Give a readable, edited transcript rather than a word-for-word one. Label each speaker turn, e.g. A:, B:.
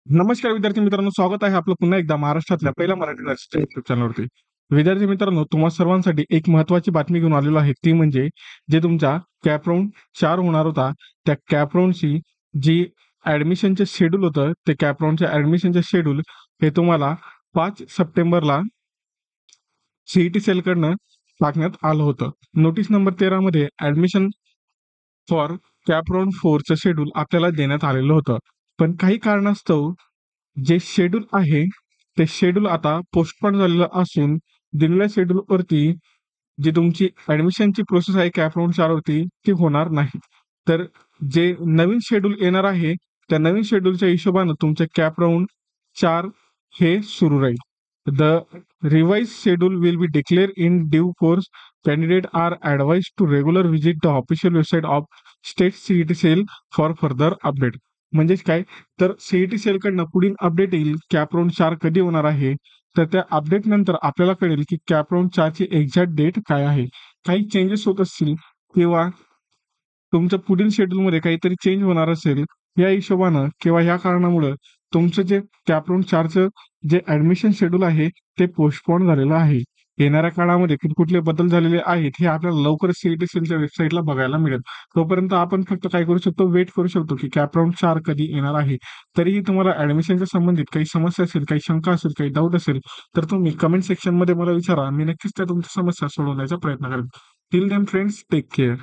A: नमस्कार विद्यार्थी मित्रांनो, स्वागत आहे आपलं पुन्हा एकदा महाराष्ट्रातल्या पहिल्या मराठी क्लासच्या युट्यूब चॅनलवरती. विद्यार्थी मित्रांनो, तुम्हा सर्वांसाठी एक महत्त्वाची बातमी घेऊन आलेलो आहे. ती म्हणजे जे तुमचा कॅप राऊंड 4 होणार होता, त्या कॅप राऊंडची जी ॲडमिशनचे शेड्यूल होतं, ते कॅप राऊंडच्या ॲडमिशनचे शेड्यूल हे तुम्हाला 5 सप्टेंबरला सीईटी सेलकडनं टाकण्यात आलं होतं. नोटीस नंबर 13 मध्ये ॲडमिशन फॉर कॅप राऊंड 4 चं शेड्यूल आपल्याला देण्यात आलेलं होतं. पण काही कारणास्तव जे शेड्यूल आहे ते शेड्यूल आता पोस्टपोन झालेलं असून दिलेल्या शेड्यूलवरती जी तुमची ॲडमिशनची प्रोसेस आहे कॅप राऊंड 4 वरती ती होणार नाही. तर जे नवीन शेड्यूल येणार आहे, त्या नवीन शेड्यूलच्या हिशोबानं तुमचे कॅप राऊंड 4 हे सुरू राहील. The revised schedule will be declared in due course. Candidates are advised to regular visit the official website of State CET Cell for further update. म्हणजेच काय, तर सीईटी सेलकडनं पुढील अपडेट येईल कॅप राऊंड 4 कधी होणार आहे. तर त्या अपडेट नंतर आपल्याला कळेल की कॅप राऊंड 4 ची एक्झॅक्ट डेट काय आहे. काही चेंजेस होत असतील किंवा तुमच्या पुढील शेड्यूलमध्ये काहीतरी चेंज होणार असेल, या हिशोबानं किंवा या कारणामुळं तुमचं जे कॅप राऊंड 4चं जे ॲडमिशन शेड्यूल आहे ते पोस्टपोन झालेलं आहे. येणाऱ्या काळामध्ये कुठले बदल झालेले आहेत हे आपल्याला लवकरच सीईटी सेलच्या वेबसाईटला बघायला मिळेल. तोपर्यंत आपण फक्त काय करू शकतो, वेट करू शकतो की कॅप राऊंड 4 कधी येणार आहे. तरीही तुम्हाला ॲडमिशनच्या संबंधित काही समस्या असेल, काही शंका असेल, काही डाऊट असेल तर तुम्ही कमेंट सेक्शनमध्ये मला विचारा. मी नक्कीच त्या तुमच्या समस्या सोडवण्याचा प्रयत्न करेन. Till then friends, take care.